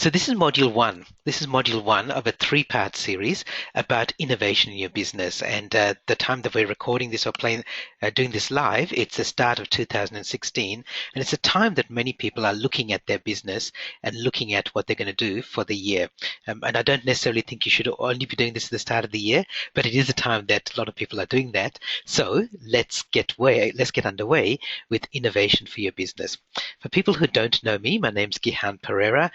So this is module one. This is module one of a three-part series about innovation in your business. And the time that we're recording this or doing this live, it's the start of 2016, and it's a time that many people are looking at their business and looking at what they're going to do for the year. And I don't necessarily think you should only be doing this at the start of the year, but it is a time that a lot of people are doing that. So let's get underway with innovation for your business. For people who don't know me, my name's Gihan Pereira.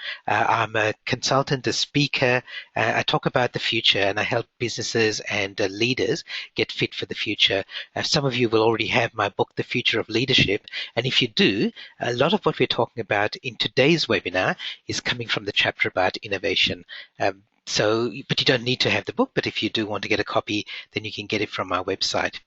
I'm a consultant, a speaker. I talk about the future and I help businesses and leaders get fit for the future. Some of you will already have my book, The Future of Leadership. And if you do, a lot of what we're talking about in today's webinar is coming from the chapter about innovation. But you don't need to have the book, but if you do want to get a copy, then you can get it from our website.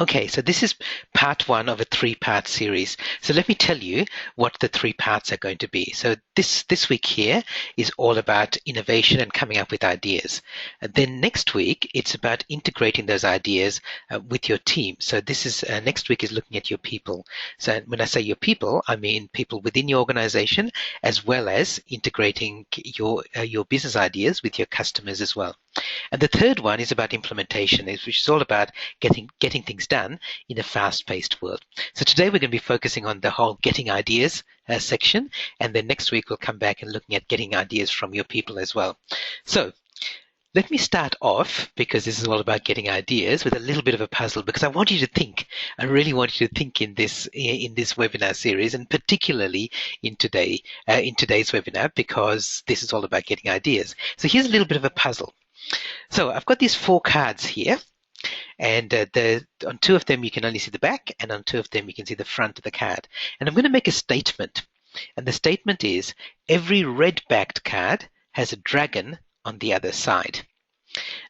Okay, so this is part one of a three-part series. So let me tell you what the three parts are going to be. So this week here is all about innovation and coming up with ideas. And then next week, it's about integrating those ideas with your team. So this is next week is looking at your people. So when I say your people, I mean people within your organization, as well as integrating your business ideas with your customers as well. And the third one is about implementation, which is all about getting things done in a fast-paced world. So today we're going to be focusing on the whole getting ideas section, and then next week we'll come back and looking at getting ideas from your people as well. So let me start off, because this is all about getting ideas, with a little bit of a puzzle, because I want you to think. I really want you to think in this webinar series, and particularly in today's webinar, because this is all about getting ideas. So here's a little bit of a puzzle. So I've got these 4 cards here, and on 2 of them you can only see the back, and on 2 of them you can see the front of the card. And I'm going to make a statement, and the statement is, every red-backed card has a dragon on the other side.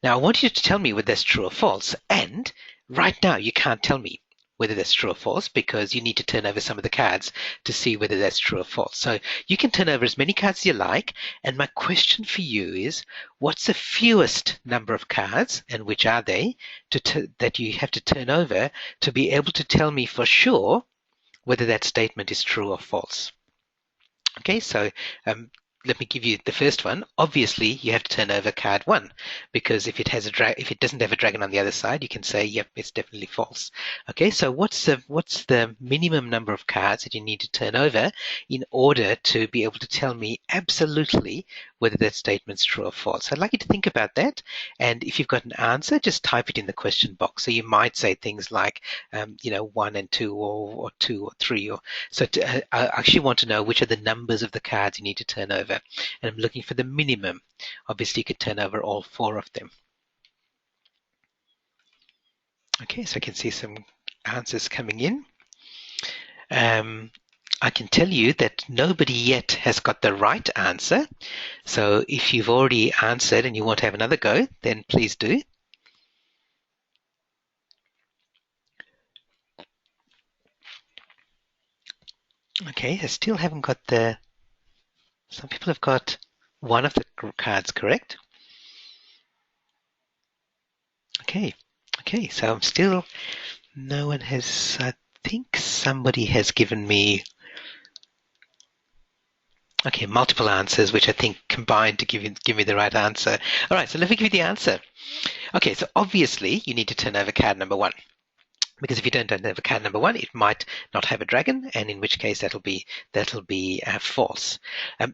Now I want you to tell me whether that's true or false, and right now you can't tell me whether that's true or false, because you need to turn over some of the cards to see whether that's true or false. So you can turn over as many cards as you like, and my question for you is, what's the fewest number of cards, and which are they, that you have to turn over to be able to tell me for sure whether that statement is true or false? Okay, so let me give you the first one. Obviously, you have to turn over card 1, because if it doesn't have a dragon on the other side, you can say, yep, it's definitely false. Okay, so what's the minimum number of cards that you need to turn over in order to be able to tell me absolutely whether that statement's true or false? I'd like you to think about that, and if you've got an answer, just type it in the question box. So you might say things like, 1 and 2, or 2 or 3. I actually want to know which are the numbers of the cards you need to turn over. And I'm looking for the minimum. Obviously, you could turn over all 4 of them. Okay, so I can see some answers coming in. I can tell you that nobody yet has got the right answer. So if you've already answered and you want to have another go, then please do. Okay, I still haven't got some people have got one of the cards correct. Okay, so I'm still, no one has, I think somebody has given me, okay, multiple answers, which I think combined to give me the right answer. All right, so let me give you the answer. Okay, so obviously you need to turn over card number 1. Because if you don't turn over card number 1, it might not have a dragon, and in which case that'll be false.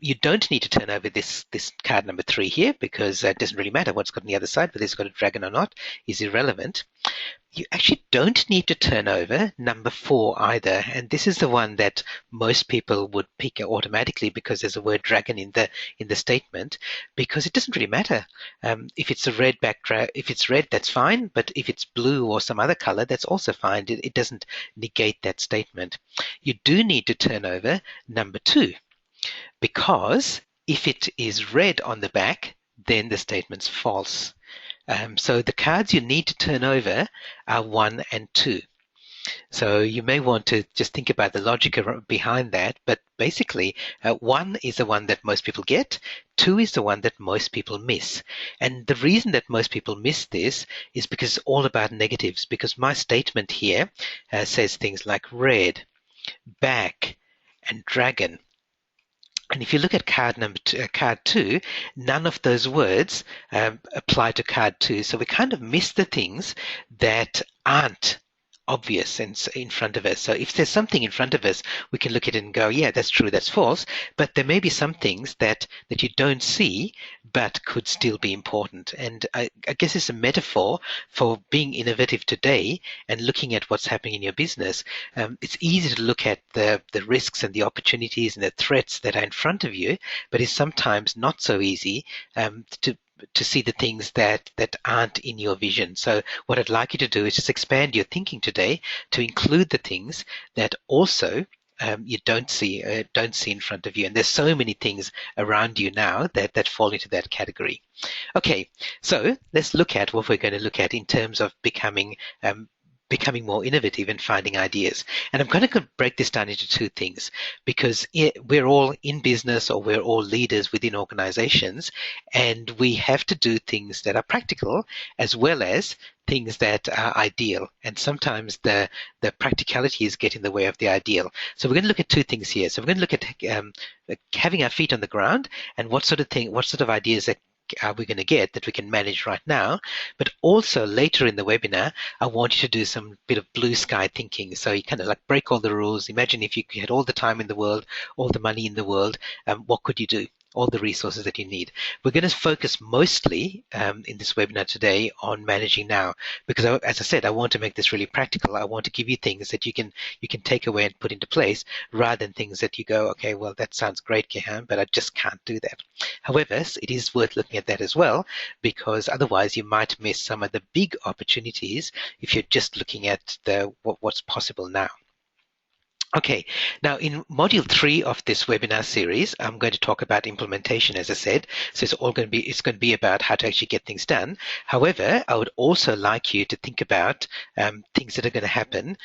You don't need to turn over this card number 3 here, because it doesn't really matter what's got on the other side, whether it's got a dragon or not is irrelevant. You actually don't need to turn over number 4 either, and this is the one that most people would pick automatically because there's a word dragon in the statement, because it doesn't really matter. If it's a if it's red, that's fine, but if it's blue or some other color, that's also fine. It doesn't negate that statement. You do need to turn over number 2, because if it is red on the back, then the statement's false. So the cards you need to turn over are 1 and 2. So you may want to just think about the logic behind that, but basically 1 is the one that most people get, 2 is the one that most people miss. And the reason that most people miss this is because it's all about negatives, because my statement here says things like red, back, and dragon. And if you look at card two, none of those words apply to card two. So we kind of miss the things that aren't obvious and in front of us. So if there's something in front of us, we can look at it and go, yeah, that's true, that's false. But there may be some things that you don't see, but could still be important. And I guess it's a metaphor for being innovative today and looking at what's happening in your business. It's easy to look at the risks and the opportunities and the threats that are in front of you, but it's sometimes not so easy to see the things that aren't in your vision. So what I'd like you to do is just expand your thinking today to include the things that also you don't see in front of you. And there's so many things around you now that fall into that category. Okay, so let's look at what we're going to look at in terms of becoming more innovative and finding ideas. And I'm going to break this down into two things, because we're all in business, or we're all leaders within organizations, and we have to do things that are practical as well as things that are ideal. And sometimes the practicalities get in the way of the ideal. So we're going to look at two things here. So we're going to look at having our feet on the ground and what sort of ideas that are we going to get that we can manage right now. But also later in the webinar, I want you to do some bit of blue sky thinking. So you kind of like break all the rules. Imagine if you had all the time in the world, all the money in the world, what could you do? All the resources that you need. We're going to focus mostly in this webinar today on managing now, because as I said, I want to make this really practical. I want to give you things that you can take away and put into place, rather than things that you go, okay, well, that sounds great, Kehan, but I just can't do that. However, it is worth looking at that as well, because otherwise you might miss some of the big opportunities if you're just looking at what's possible now. Okay, now in module 3 of this webinar series, I'm going to talk about implementation, as I said. So it's going to be about how to actually get things done. However, I would also like you to think about things that are going to happen,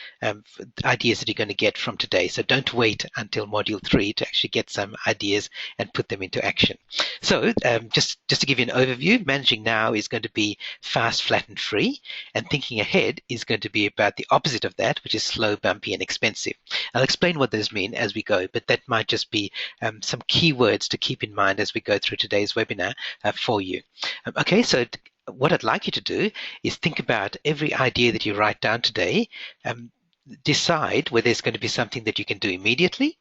ideas that you're going to get from today. So don't wait until module 3 to actually get some ideas and put them into action. So just to give you an overview, managing now is going to be fast, flat, and free. And thinking ahead is going to be about the opposite of that, which is slow, bumpy, and expensive. I'll explain what those mean as we go, but that might just be some key words to keep in mind as we go through today's webinar for you. Okay, so what I'd like you to do is think about every idea that you write down today. Decide whether it's going to be something that you can do immediately,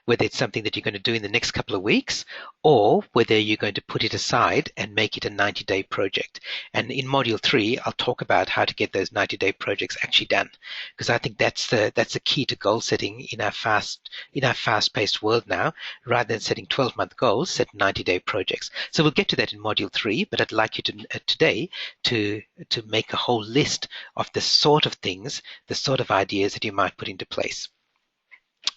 whether it's something that you're going to do in the next couple of weeks, or whether you're going to put it aside and make it a 90-day project. And in module 3, I'll talk about how to get those 90-day projects actually done, because I think that's the key to goal setting in our fast-paced world now. Rather than setting 12-month goals, set 90-day projects. So we'll get to that in module 3, but I'd like you to today to make a whole list of the sort of things, the sort of ideas that you might put into place.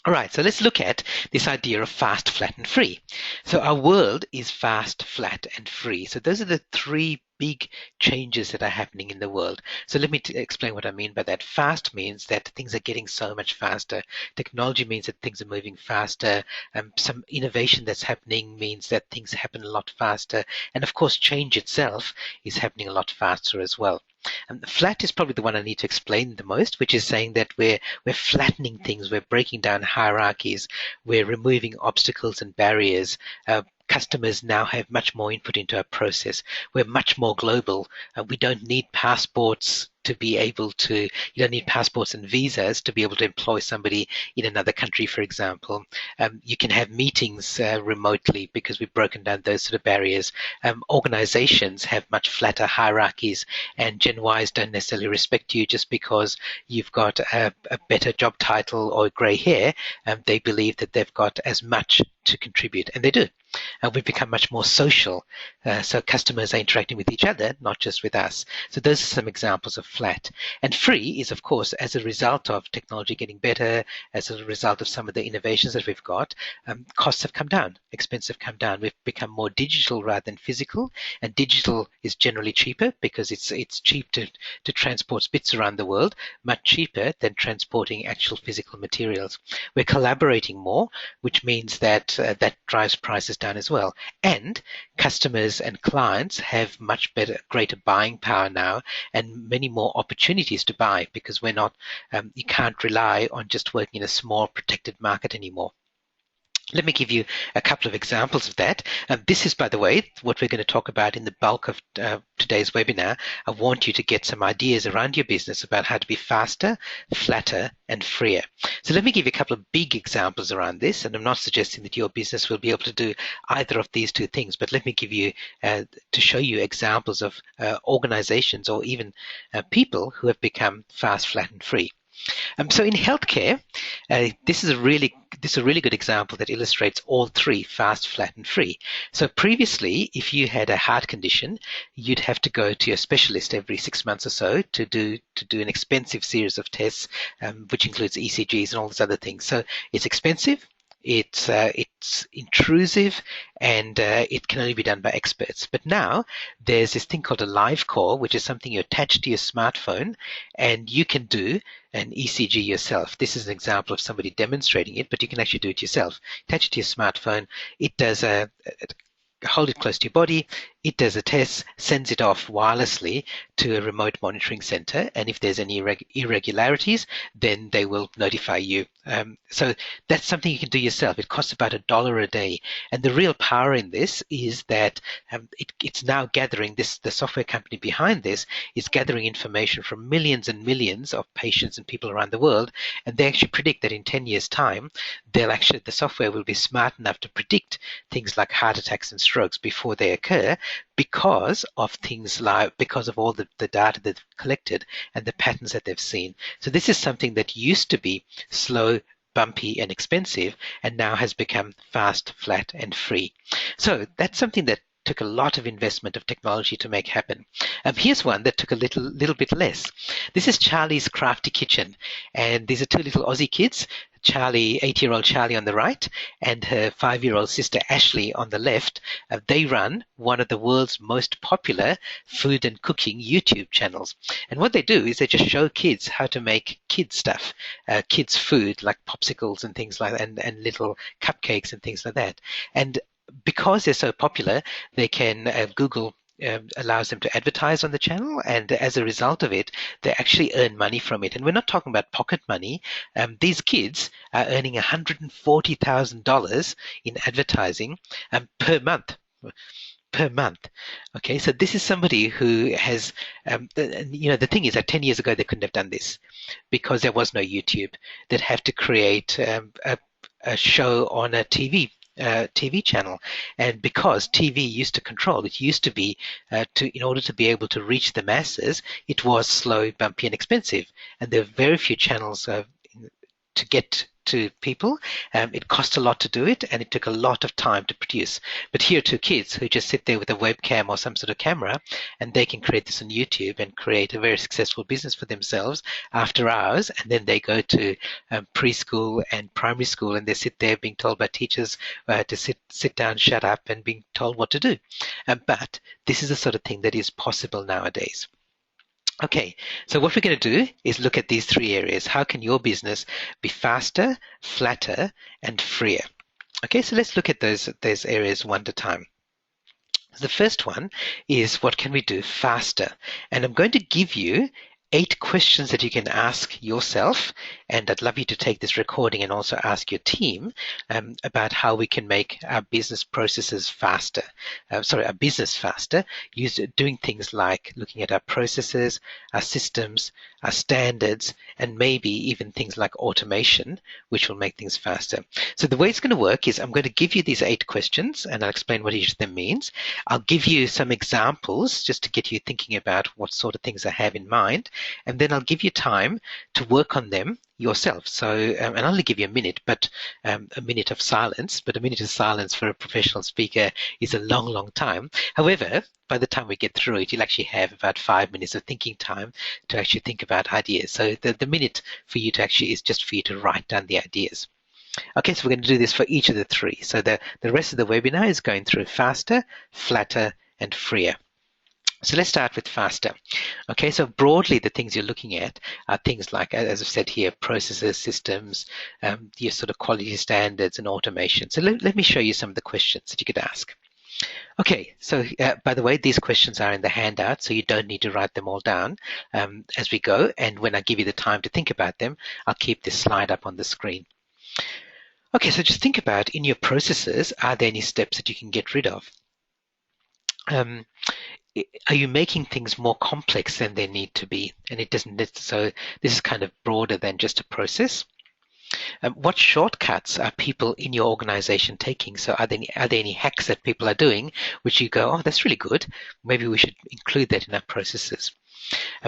All right, so let's look at this idea of fast, flat, and free. So our world is fast, flat, and free. So those are the three big changes that are happening in the world. So let me explain what I mean by that. Fast means that things are getting so much faster. Technology means that things are moving faster. Some innovation that's happening means that things happen a lot faster. And of course, change itself is happening a lot faster as well. Flat is probably the one I need to explain the most, which is saying that we're flattening things, we're breaking down hierarchies, we're removing obstacles and barriers. Customers now have much more input into our process. We're much more global. We don't need passports to be able to, you don't need passports and visas to be able to employ somebody in another country, for example. You can have meetings remotely because we've broken down those sort of barriers. Organizations have much flatter hierarchies, and Gen Ys don't necessarily respect you just because you've got a better job title or grey hair. They believe that they've got as much to contribute, and they do. We've become much more social, so customers are interacting with each other, not just with us. So those are some examples of flat. And free is, of course, as a result of technology getting better, as a result of some of the innovations that we've got, costs have come down, expenses have come down. We've become more digital rather than physical, and digital is generally cheaper because it's cheap to transport bits around the world, much cheaper than transporting actual physical materials. We're collaborating more, which means that that drives prices down as well. And customers and clients have much greater buying power now, and many more opportunities to buy, because we're not, you can't rely on just working in a small protected market anymore. Let me give you a couple of examples of that. This is, by the way, what we're going to talk about in the bulk of today's webinar. I want you to get some ideas around your business about how to be faster, flatter, and freer. So let me give you a couple of big examples around this, and I'm not suggesting that your business will be able to do either of these two things, but let me give you, to show you examples of organizations or even people who have become fast, flat, and free. So in healthcare, this is a really good example that illustrates all three: fast, flat, and free. So previously, if you had a heart condition, you'd have to go to your specialist every 6 months or so to do an expensive series of tests, which includes ECGs and all those other things. So it's expensive. It's intrusive, and it can only be done by experts. But now there's this thing called a live call, which is something you attach to your smartphone, and you can do an ECG yourself. This is an example of somebody demonstrating it, but you can actually do it yourself. Attach it to your smartphone. It does hold it close to your body. It does a test, sends it off wirelessly to a remote monitoring center, and if there's any irregularities, then they will notify you. So that's something you can do yourself. It costs about $1 a day, and the real power in this is that it's now gathering this. The software company behind this is gathering information from millions and millions of patients and people around the world, and they actually predict that in 10 years' time, the software will be smart enough to predict things like heart attacks and strokes before they occur, because of all the data they've collected and the patterns that they've seen. So this is something that used to be slow, bumpy, and expensive, and now has become fast, flat, and free. So that's something that took a lot of investment of technology to make happen. Here's one that took a little bit less. This is Charlie's Crafty Kitchen, and these are two little Aussie kids. Charlie, 8-year-old Charlie on the right, and her 5-year-old sister Ashley on the left. They run one of the world's most popular food and cooking YouTube channels. And what they do is they just show kids how to make kids stuff, kids food like popsicles and things like that, and little cupcakes and things like that. And because they're so popular, they can Google allows them to advertise on the channel, and as a result of it, they actually earn money from it. And we're not talking about pocket money. These kids are earning $140,000 in advertising per month. Per month. Okay, so this is somebody who has, the thing is that 10 years ago they couldn't have done this because there was no YouTube. They'd have to create a show on a TV channel, and because TV used to control, it used to be in order to be able to reach the masses, it was slow, bumpy, and expensive, and there are very few channels to get to people. It cost a lot to do it, and it took a lot of time to produce. But here are two kids who just sit there with a webcam or some sort of camera, and they can create this on YouTube and create a very successful business for themselves after hours. And then they go to preschool and primary school, and they sit there being told by teachers to sit down, shut up, and being told what to do. But this is the sort of thing that is possible nowadays. Okay, so what we're going to do is look at these three areas. How can your business be faster, flatter, and freer? Okay, so let's look at those areas one at a time. The first one is, what can we do faster? And I'm going to give you 8 questions that you can ask yourself, and I'd love you to take this recording and also ask your team about how we can make our business processes faster. Our business faster, doing things like looking at our processes, our systems, our standards, and maybe even things like automation, which will make things faster. So the way it's going to work is I'm going to give you these 8 questions, and I'll explain what each of them means. I'll give you some examples just to get you thinking about what sort of things I have in mind. And then I'll give you time to work on them yourself. So, and I'll only give you a minute, but a minute of silence. But a minute of silence for a professional speaker is a long, long time. However, by the time we get through it, you'll actually have about 5 minutes of thinking time to actually think about ideas. So the minute for you to actually is just for you to write down the ideas. Okay, so we're going to do this for each of the 3. So the rest of the webinar is going through faster, flatter, and freer. So let's start with faster. Okay, so broadly the things you're looking at are things like, as I've said here, processes, systems, your sort of quality standards and automation. So let me show you some of the questions that you could ask. Okay, so by the way, these questions are in the handout, so you don't need to write them all down as we go. And when I give you the time to think about them, I'll keep this slide up on the screen. Okay, so just think about in your processes, are there any steps that you can get rid of? Um, are you making things more complex than they need to be? And it doesn't, so this is kind of broader than just a process. What shortcuts are people in your organization taking? So are there any hacks that people are doing which you go, oh, that's really good. Maybe we should include that in our processes.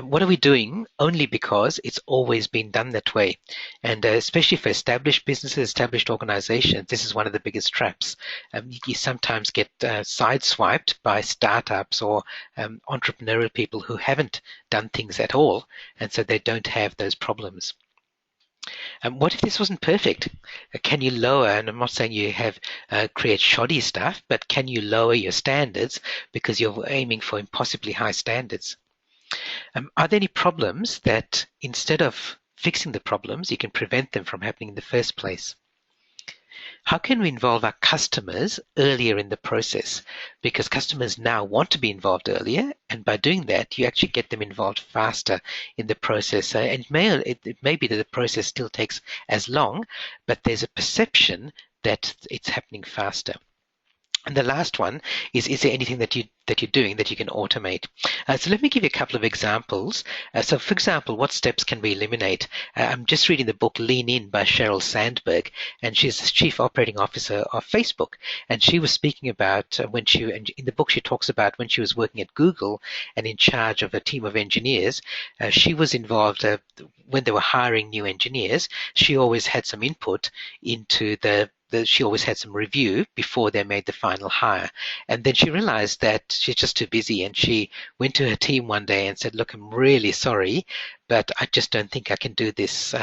What are we doing only because it's always been done that way? And especially for established businesses, established organizations, this is one of the biggest traps. You sometimes get sideswiped by startups or entrepreneurial people who haven't done things at all, and so they don't have those problems. What if this wasn't perfect? Can you lower, and I'm not saying you have create shoddy stuff, but can you lower your standards because you're aiming for impossibly high standards? Are there any problems that instead of fixing the problems, you can prevent them from happening in the first place? How can we involve our customers earlier in the process? Because customers now want to be involved earlier, and by doing that, you actually get them involved faster in the process. And it may be that the process still takes as long, but there's a perception that it's happening faster. And the last one is there anything that you're doing that you can automate? So let me give you a couple of examples. So for example, what steps can we eliminate? I'm just reading the book Lean In by Sheryl Sandberg, and she's the Chief Operating Officer of Facebook. And she was speaking about and in the book she talks about when she was working at Google and in charge of a team of engineers. She was involved when they were hiring new engineers. She always had some input into she always had some review before they made the final hire. And then she realized that she's just too busy, and she went to her team one day and said, look, I'm really sorry, but I just don't think I can do this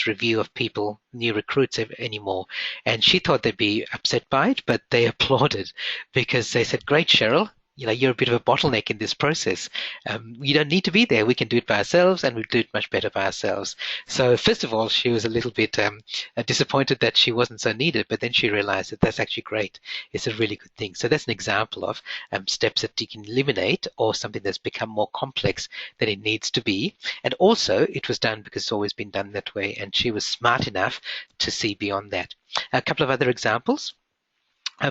review of people, new recruits anymore. And she thought they'd be upset by it, but they applauded because they said, great, Cheryl. You're a bit of a bottleneck in this process. You don't need to be there. We can do it by ourselves, and we'll do it much better by ourselves. So first of all, she was a little bit disappointed that she wasn't so needed, but then she realized that that's actually great. It's a really good thing. So that's an example of steps that you can eliminate, or something that's become more complex than it needs to be. And also, it was done because it's always been done that way, and she was smart enough to see beyond that. A couple of other examples.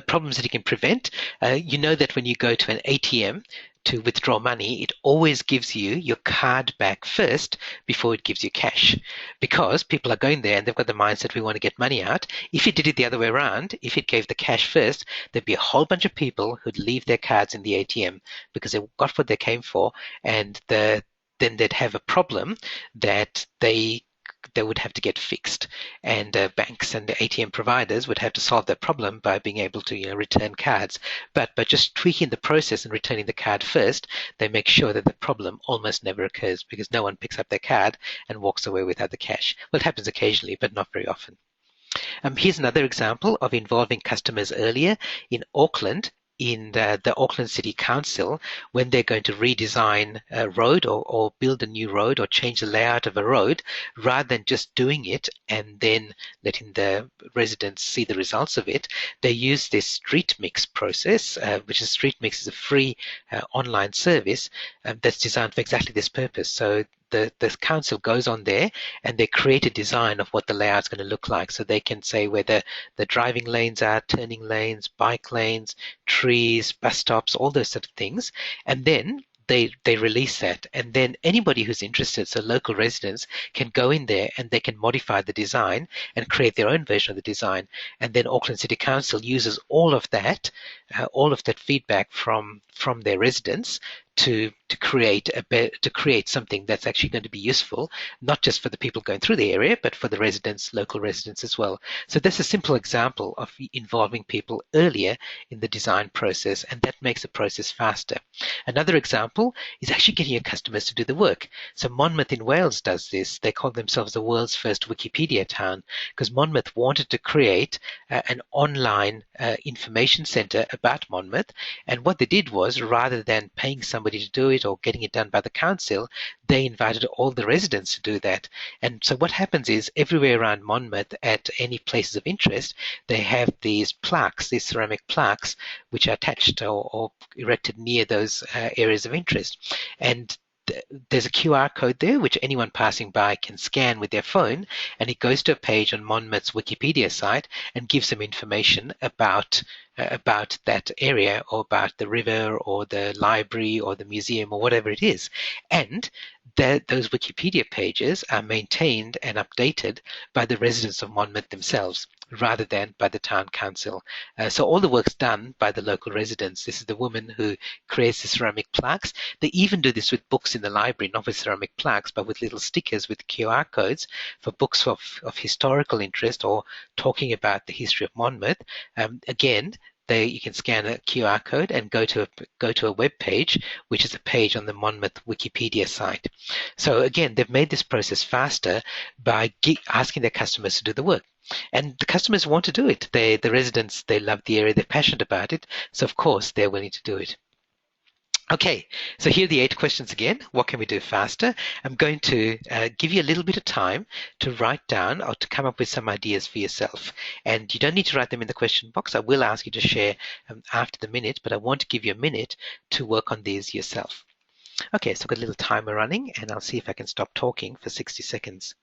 Problems that you can prevent. You know that when you go to an ATM to withdraw money, it always gives you your card back first before it gives you cash, because people are going there and they've got the mindset we want to get money out. If you did it the other way around, if it gave the cash first, there'd be a whole bunch of people who'd leave their cards in the ATM because they got what they came for, and then they'd have a problem that they would have to get fixed, and banks and the ATM providers would have to solve that problem by being able to return cards. But by just tweaking the process and returning the card first, they make sure that the problem almost never occurs because no one picks up their card and walks away without the cash. Well, it happens occasionally, but not very often. Here's another example of involving customers earlier. In Auckland, in the Auckland City Council, when they're going to redesign a road or build a new road or change the layout of a road, rather than just doing it and then letting the residents see the results of it, they use this Street Mix process, which is Street Mix is a free online service that's designed for exactly this purpose. So the council goes on there and they create a design of what the layout's going to look like. So they can say whether the driving lanes are, turning lanes, bike lanes, trees, bus stops, all those sort of things. And then they release that, and then anybody who's interested, so local residents, can go in there and they can modify the design and create their own version of the design. And then Auckland City Council uses all of that feedback from their residents to create something that's actually going to be useful, not just for the people going through the area, but for the residents, local residents as well. So that's a simple example of involving people earlier in the design process, and that makes the process faster. Another example is actually getting your customers to do the work. So Monmouth in Wales does this. They call themselves the world's first Wikipedia town because Monmouth wanted to create an online information center about Monmouth. And what they did was, rather than paying somebody to do it or getting it done by the council, they invited all the residents to do that. And so what happens is, everywhere around Monmouth at any places of interest, they have these plaques, these ceramic plaques, which are attached or erected near those areas of interest. And there's a QR code there which anyone passing by can scan with their phone, and it goes to a page on Monmouth's Wikipedia site and gives them information about that area, or about the river or the library or the museum or whatever it is. And those Wikipedia pages are maintained and updated by the residents of Monmouth themselves, rather than by the town council. So all the work's done by the local residents. This is the woman who creates the ceramic plaques. They even do this with books in the library, not with ceramic plaques, but with little stickers with QR codes for books of historical interest or talking about the history of Monmouth. Again, you can scan a QR code and go to a web page, which is a page on the Monmouth Wikipedia site. So again, they've made this process faster by asking their customers to do the work. And the customers want to do it. The residents, they love the area, they're passionate about it. So of course, they're willing to do it. Okay, so here are the 8 questions again. What can we do faster? I'm going to give you a little bit of time to write down or to come up with some ideas for yourself. And you don't need to write them in the question box. I will ask you to share after the minute, but I want to give you a minute to work on these yourself. Okay, so I've got a little timer running, and I'll see if I can stop talking for 60 seconds.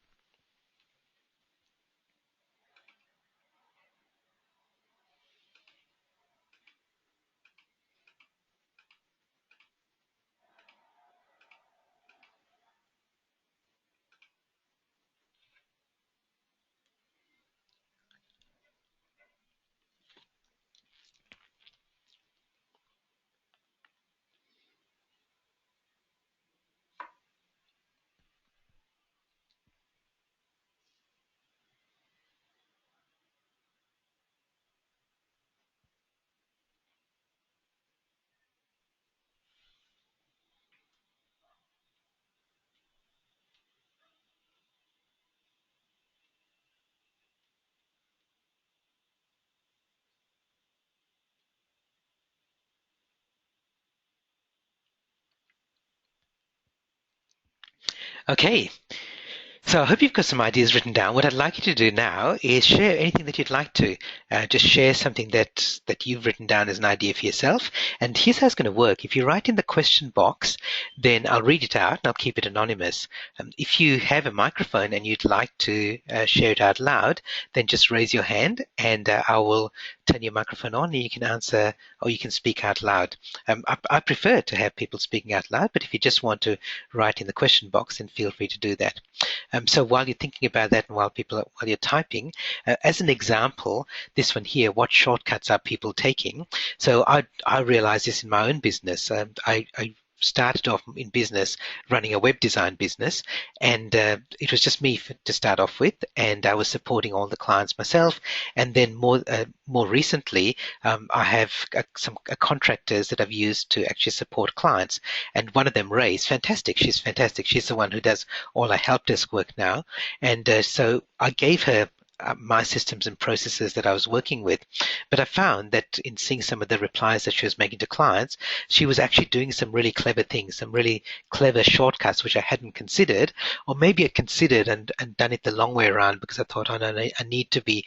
Okay, so I hope you've got some ideas written down. What I'd like you to do now is share anything that you'd like to. Just share something that you've written down as an idea for yourself. And here's how it's going to work. If you write in the question box, then I'll read it out and I'll keep it anonymous. If you have a microphone and you'd like to share it out loud, then just raise your hand and I will turn your microphone on and you can answer or you can speak out loud. I prefer to have people speaking out loud, but if you just want to write in the question box, then feel free to do that. So while you're thinking about that and while you're typing, as an example, this one here, what shortcuts are people taking? So I realized this in my own business. I started off in business running a web design business, and it was just me to start off with, and I was supporting all the clients myself. And then more recently, I have some contractors that I've used to actually support clients, and one of them, Ray, is fantastic. She's fantastic. She's the one who does all our help desk work now, and so I gave her my systems and processes that I was working with. But I found that in seeing some of the replies that she was making to clients, she was actually doing some really clever things, some really clever shortcuts, which I hadn't considered, or maybe I considered and done it the long way around because I thought, oh no, I need to be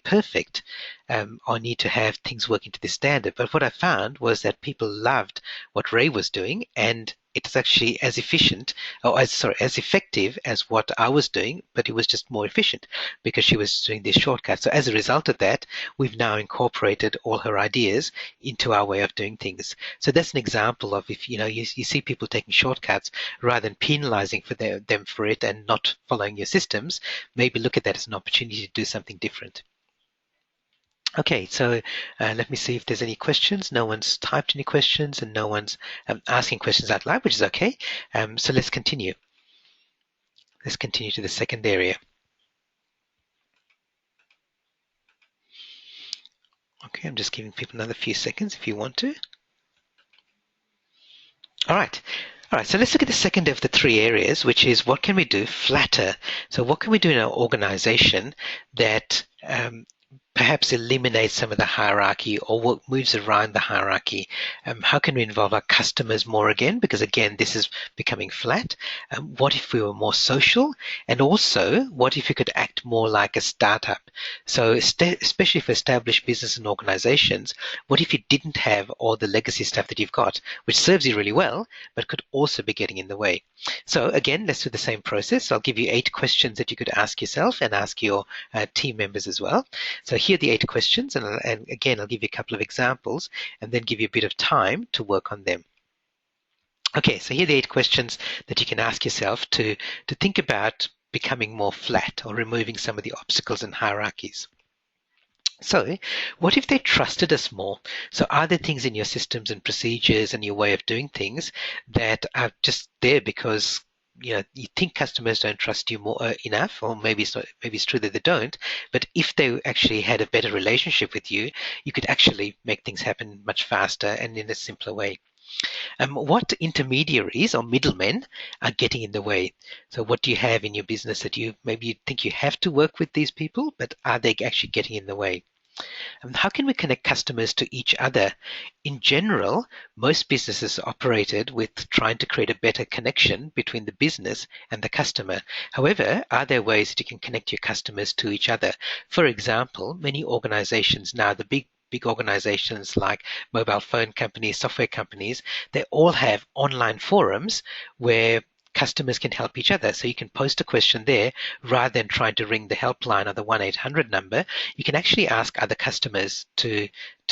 perfect. Or I need to have things working to this standard. But what I found was that people loved what Ray was doing, and it was actually as efficient, or as effective as what I was doing, but it was just more efficient because she was doing these shortcuts. So as a result of that, we've now incorporated all her ideas into our way of doing things. So that's an example of if you see people taking shortcuts rather than penalizing them for it and not following your systems, maybe look at that as an opportunity to do something different. Okay, so let me see if there's any questions. No one's typed any questions and no one's asking questions out loud, which is okay. So let's continue. Let's continue to the second area. Okay, I'm just giving people another few seconds if you want to. All right. All right, so let's look at the second of the 3 areas, which is what can we do flatter? So what can we do in our organization that perhaps eliminate some of the hierarchy or what moves around the hierarchy? How can we involve our customers more again? Because again, this is becoming flat. What if we were more social? And also, what if we could act more like a startup? So especially for established business and organizations, what if you didn't have all the legacy stuff that you've got, which serves you really well, but could also be getting in the way? So again, let's do the same process. I'll give you 8 questions that you could ask yourself and ask your team members as well. So here are the 8 questions, and again, I'll give you a couple of examples and then give you a bit of time to work on them. Okay, so here are the 8 questions that you can ask yourself to think about becoming more flat or removing some of the obstacles and hierarchies. So, what if they trusted us more? So, are there things in your systems and procedures and your way of doing things that are just there because you think customers don't trust you more enough, or maybe it's not, maybe it's true that they don't. But if they actually had a better relationship with you, you could actually make things happen much faster and in a simpler way. What intermediaries or middlemen are getting in the way? So what do you have in your business that you think you have to work with these people, but are they actually getting in the way? How can we connect customers to each other? In general, most businesses are operated with trying to create a better connection between the business and the customer. However, are there ways that you can connect your customers to each other? For example, many organizations now, the big organizations like mobile phone companies, software companies, they all have online forums where customers can help each other. So you can post a question there rather than trying to ring the helpline or the 1-800 number. You can actually ask other customers to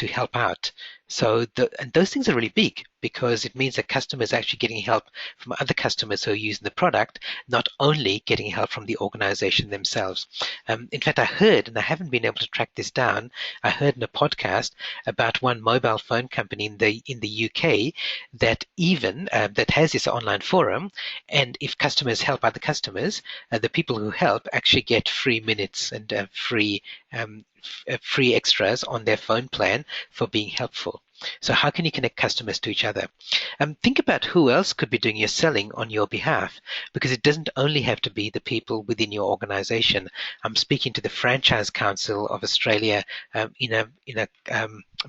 help out. So and those things are really big because it means that customers are actually getting help from other customers who are using the product, not only getting help from the organization themselves. In fact, I heard, and I haven't been able to track this down, I heard in a podcast about one mobile phone company in the UK that even that has this online forum, and if customers help other customers, the people who help actually get free minutes and free extras on their phone plan for being helpful. So how can you connect customers to each other? Think about who else could be doing your selling on your behalf, because it doesn't only have to be the people within your organization. I'm speaking to the Franchise Council of Australia in a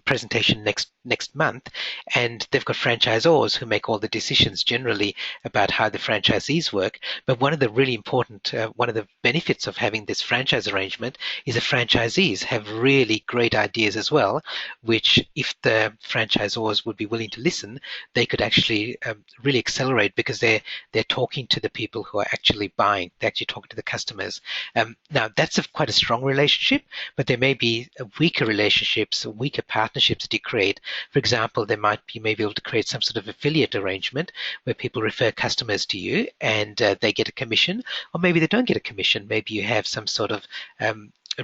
presentation next month, and they've got franchisors who make all the decisions generally about how the franchisees work. But one of the really important, one of the benefits of having this franchise arrangement is the franchisees have really great ideas as well, which if the franchisors would be willing to listen, they could actually really accelerate because they're talking to the people who are actually buying. They're actually talking to the customers. Now that's quite a strong relationship, but there may be weaker relationships, weaker partnerships that you create. For example, you may be able to create some sort of affiliate arrangement where people refer customers to you and they get a commission, or maybe they don't get a commission. Maybe you have some sort of a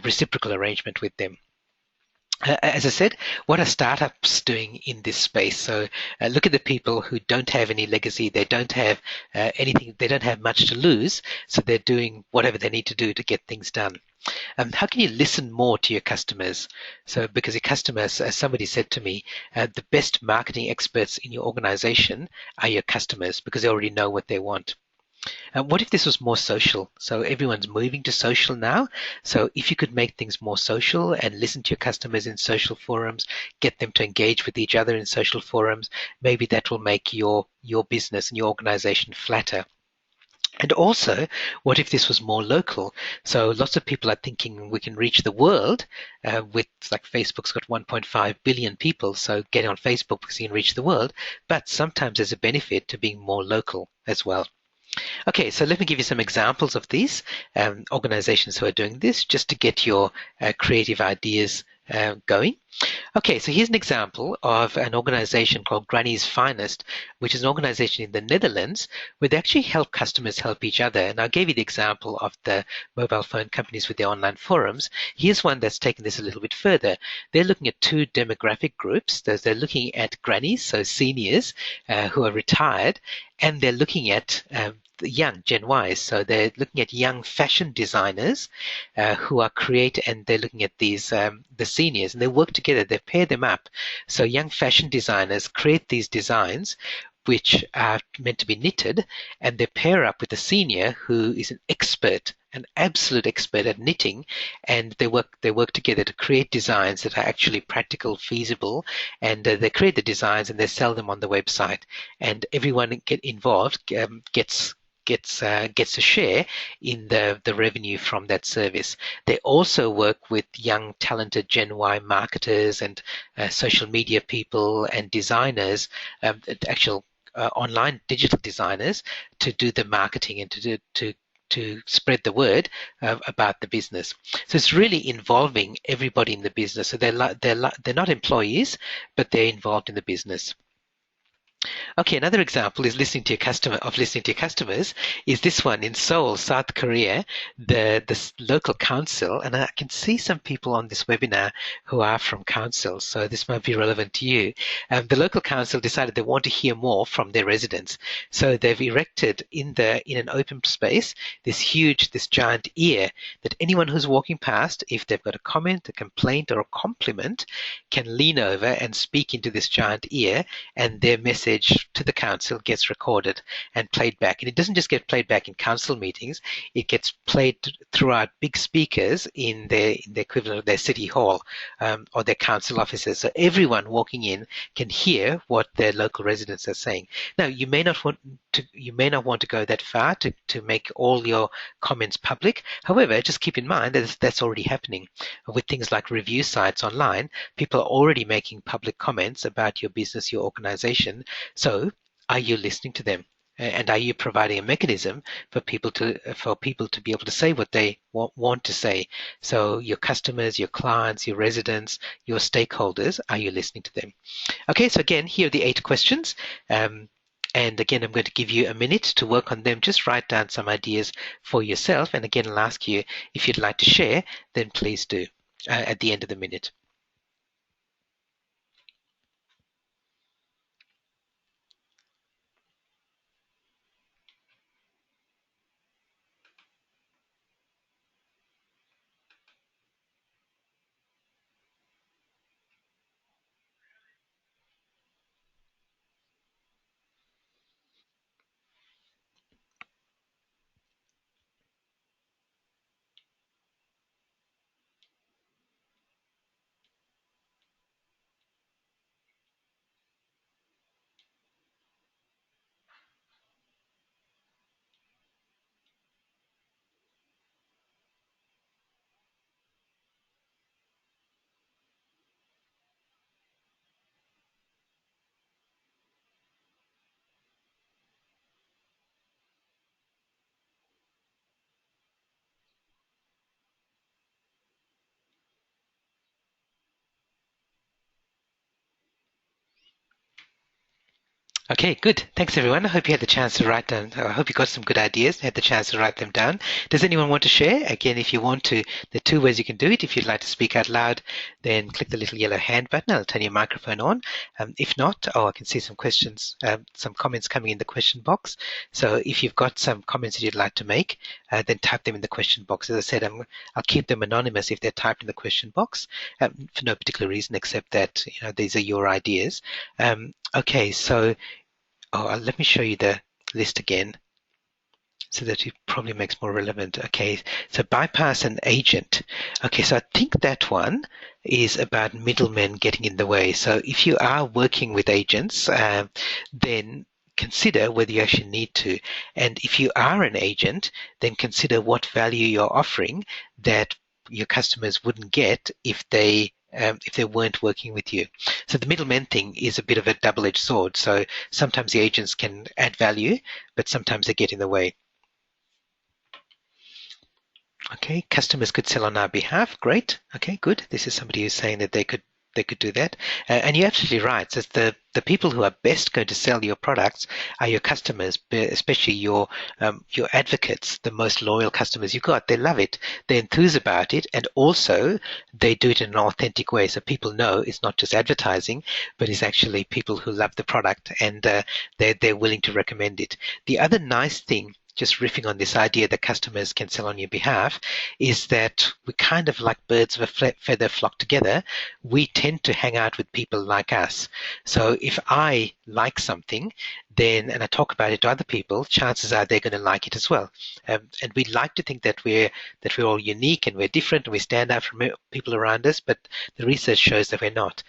reciprocal arrangement with them. As I said, what are startups doing in this space? So look at the people who don't have any legacy. They don't have anything. They don't have much to lose. So they're doing whatever they need to do to get things done. How can you listen more to your customers? So because your customers, as somebody said to me, the best marketing experts in your organization are your customers because they already know what they want. What if this was more social? So everyone's moving to social now. So if you could make things more social and listen to your customers in social forums, get them to engage with each other in social forums, maybe that will make your business and your organization flatter. And also, what if this was more local? So lots of people are thinking we can reach the world with, like, Facebook's got 1.5 billion people, so getting on Facebook because you can reach the world. But sometimes there's a benefit to being more local as well. Okay, so let me give you some examples of these organizations who are doing this just to get your creative ideas going. Okay, so here's an example of an organization called Granny's Finest, which is an organization in the Netherlands where they actually help customers help each other. And I gave you the example of the mobile phone companies with their online forums. Here's one that's taken this a little bit further. They're looking at 2 demographic groups. They're looking at grannies, so seniors who are retired, and they're looking at the young Gen Y. So they're looking at young fashion designers who are and they're looking at these the seniors, and they work together. They pair them up. So young fashion designers create these designs which are meant to be knitted, and they pair up with a senior who is an absolute expert at knitting, and they work together to create designs that are actually practical, feasible, and they create the designs and they sell them on the website, and everyone get involved gets a share in the revenue from that service. They also work with young, talented Gen Y marketers and social media people and designers, actual online digital designers, to do the marketing and to spread the word about the business. So it's really involving everybody in the business. So they're not employees, but they're involved in the business. Okay, another example is listening to your customers is this one in Seoul, South Korea. The local council, and I can see some people on this webinar who are from council, so this might be relevant to you. The local council decided they want to hear more from their residents, so they've erected in an open space this giant ear that anyone who's walking past, if they've got a comment, a complaint, or a compliment, can lean over and speak into this giant ear, and their message to the council gets recorded and played back. And it doesn't just get played back in council meetings, it gets played throughout big speakers in the equivalent of their city hall or their council offices. So everyone walking in can hear what their local residents are saying. Now, you may not want to go that far to make all your comments public. However, just keep in mind that that's already happening. With things like review sites online, people are already making public comments about your business, your organization. So are you listening to them? And are you providing a mechanism for people to be able to say what they want to say? So your customers, your clients, your residents, your stakeholders, are you listening to them? Okay, so again, here are the 8 questions. And again, I'm going to give you a minute to work on them. Just write down some ideas for yourself. And again, I'll ask you if you'd like to share, then please do at the end of the minute. Okay, good. Thanks, everyone. I hope you had the chance to write down. I hope you got some good ideas, had the chance to write them down. Does anyone want to share? Again, if you want to, there are 2 ways you can do it. If you'd like to speak out loud, then click the little yellow hand button. I'll turn your microphone on. If not, I can see some questions, some comments coming in the question box. So if you've got some comments that you'd like to make, then type them in the question box. As I said, I'll keep them anonymous if they're typed in the question box for no particular reason except that these are your ideas. Okay, so let me show you the list again so that it probably makes more relevant. Okay, so bypass an agent. Okay, so I think that one is about middlemen getting in the way. So if you are working with agents, then consider whether you actually need to. And if you are an agent, then consider what value you're offering that your customers wouldn't get if they weren't working with you. So the middleman thing is a bit of a double-edged sword. So sometimes the agents can add value, but sometimes they get in the way. Okay, customers could sell on our behalf. Great. Okay, good. This is somebody who's saying that they could do that. And you're absolutely right. So the people who are best going to sell your products are your customers, especially your advocates, the most loyal customers you've got. They love it. They enthuse about it. And also they do it in an authentic way. So people know it's not just advertising, but it's actually people who love the product and they're willing to recommend it. The other nice thing just riffing on this idea that customers can sell on your behalf, is that we kind of like birds of a feather flock together. We tend to hang out with people like us. So if I like something, then and I talk about it to other people, chances are they're going to like it as well. And we like to think that we're all unique and we're different and we stand out from people around us, but the research shows that we're not.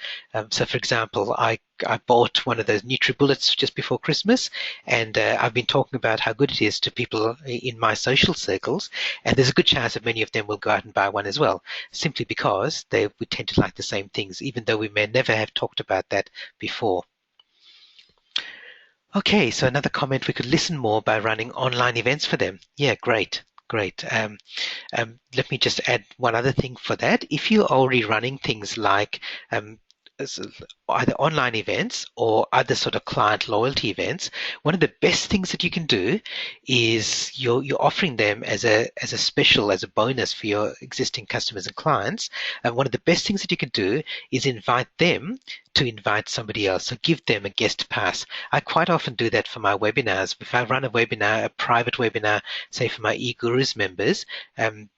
So, for example, I bought one of those NutriBullets just before Christmas, and I've been talking about how good it is to people in my social circles, and there's a good chance that many of them will go out and buy one as well, simply because we tend to like the same things, even though we may never have talked about that before. Okay, so another comment, we could listen more by running online events for them. Yeah, great. Great. Let me just add one other thing for that. If you're already running things like either online events or other sort of client loyalty events, one of the best things that you can do is you're offering them as a special, as a bonus for your existing customers and clients. And one of the best things that you can do is invite them to invite somebody else. So give them a guest pass. I quite often do that for my webinars. If I run a webinar, a private webinar, say for my eGurus members,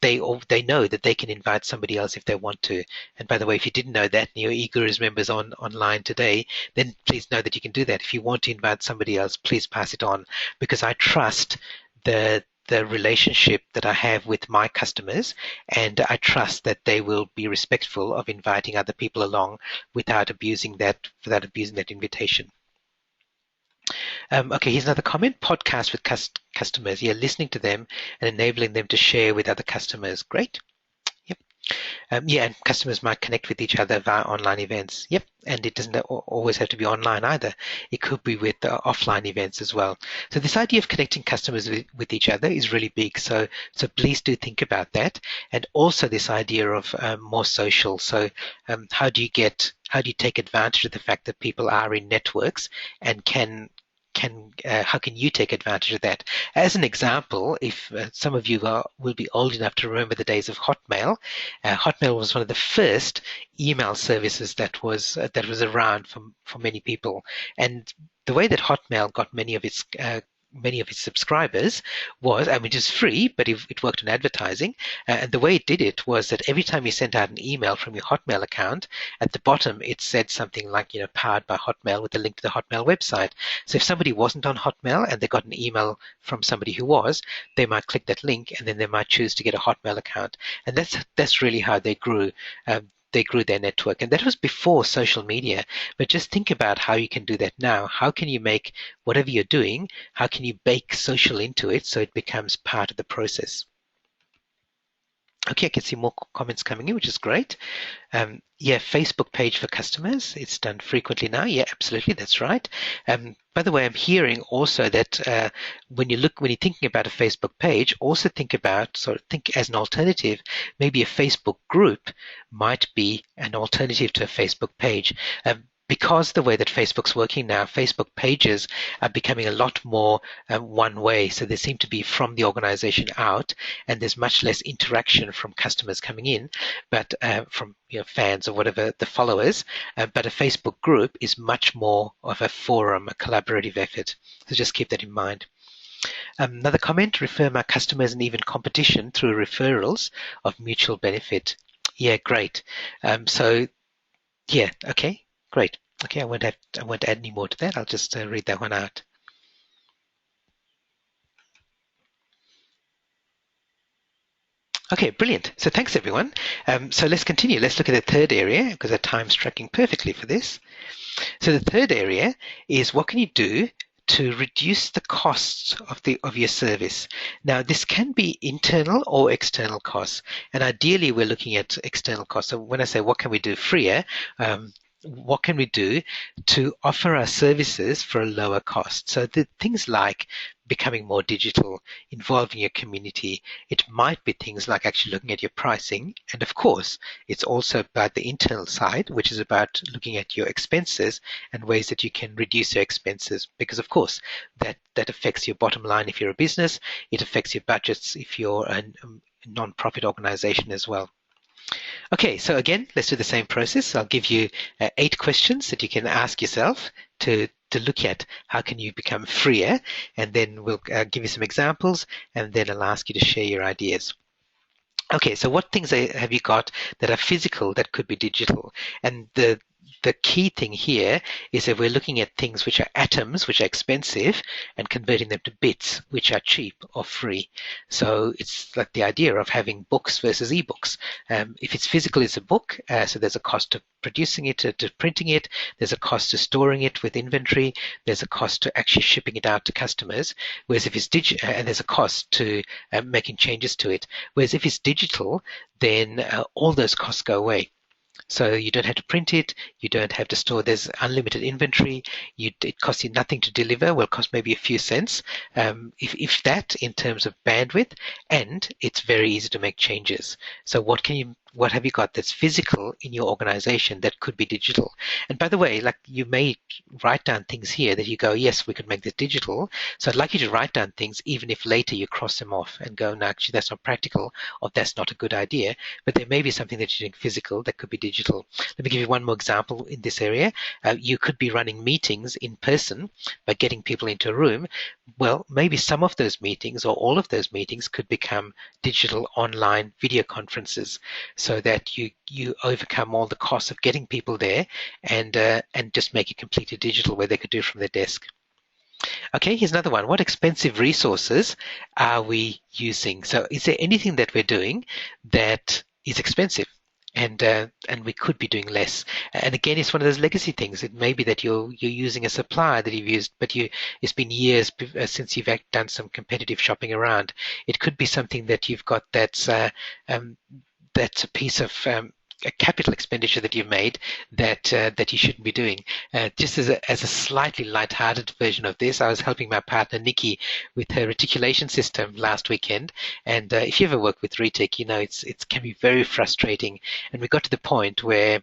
they know that they can invite somebody else if they want to. And by the way, if you didn't know that, and your eGurus members online today, then please know that you can do that. If you want to invite somebody else, please pass it on, because I trust the relationship that I have with my customers, and I trust that they will be respectful of inviting other people along without abusing that invitation. Okay, here's another comment. Podcast with customers. Yeah, listening to them and enabling them to share with other customers. Great. Yep. Yeah, and customers might connect with each other via online events. Yep, and it doesn't always have to be online either. It could be with offline events as well. So this idea of connecting customers with each other is really big. So please do think about that, and also this idea of more social. So how do you take advantage of the fact that people are in networks and how can you take advantage of that? As an example, if some of you will be old enough to remember the days of Hotmail, Hotmail was one of the first email services that was around for many people, and the way that Hotmail got many of its subscribers was, I mean, it was free, but it worked on advertising. And the way it did it was that every time you sent out an email from your Hotmail account, at the bottom it said something like, powered by Hotmail, with a link to the Hotmail website. So if somebody wasn't on Hotmail and they got an email from somebody who was, they might click that link and then they might choose to get a Hotmail account. And that's really how they grew. They grew their network, and that was before social media. But just think about how you can do that now. How can you make whatever you're doing, how can you bake social into it so it becomes part of the process? Okay, I can see more comments coming in, which is great. Yeah, Facebook page for customers. It's done frequently now. Yeah, absolutely, that's right. By the way, I'm hearing also that when you're thinking about a Facebook page, also think as an alternative. Maybe a Facebook group might be an alternative to a Facebook page. Because the way that Facebook's working now, Facebook pages are becoming a lot more one way. So they seem to be from the organization out, and there's much less interaction from customers coming in, but from fans or whatever, the followers. But a Facebook group is much more of a forum, a collaborative effort. So just keep that in mind. Another comment, refer my customers and even competition through referrals of mutual benefit. Yeah, great. Yeah, okay. Great. Okay, I won't add any more to that. I'll just read that one out. Okay, brilliant. So thanks, everyone. So let's continue. Let's look at the third area, because the time's tracking perfectly for this. So the third area is, what can you do to reduce the costs of your service? Now, this can be internal or external costs, and ideally we're looking at external costs. So when I say what can we do freer, what can we do to offer our services for a lower cost? So the things like becoming more digital, involving your community. It might be things like actually looking at your pricing. And of course, it's also about the internal side, which is about looking at your expenses and ways that you can reduce your expenses. Because of course, that affects your bottom line if you're a business. It affects your budgets if you're a non-profit organization as well. Okay, so again, let's do the same process. I'll give you 8 questions that you can ask yourself to look at how can you become freer, and then we'll give you some examples, and then I'll ask you to share your ideas. Okay, so what things have you got that are physical that could be digital? And the key thing here is that we're looking at things which are atoms, which are expensive, and converting them to bits, which are cheap or free. So it's like the idea of having books versus ebooks. If it's physical, it's a book, so there's a cost to producing it, to printing it. There's a cost to storing it with inventory. There's a cost to actually shipping it out to customers. Whereas if it's digital, and there's a cost to making changes to it. Whereas if it's digital, then all those costs go away. So you don't have to print it, you don't have to store, there's unlimited inventory, it costs you nothing to deliver, well, it costs maybe a few cents, if that, in terms of bandwidth, and it's very easy to make changes. So what have you got that's physical in your organization that could be digital? And by the way, like, you may write down things here that you go, yes, we could make this digital. So I'd like you to write down things even if later you cross them off and go, no, actually that's not practical, or that's not a good idea. But there may be something that you're doing physical that could be digital. Let me give you one more example in this area. You could be running meetings in person by getting people into a room. Well, maybe some of those meetings or all of those meetings could become digital online video conferences, so that you overcome all the costs of getting people there, and just make it completely digital where they could do it from their desk. Okay, here's another one. What expensive resources are we using? So is there anything that we're doing that is expensive? And we could be doing less. And again, it's one of those legacy things. It may be that you're using a supplier that you've used, but it's been years since you've done some competitive shopping around. It could be something that you've got that's a piece of a capital expenditure that you've made that you shouldn't be doing. Just as a slightly light-hearted version of this, I was helping my partner Nikki with her reticulation system last weekend, and if you ever work with retech, you know it can be very frustrating. And we got to the point where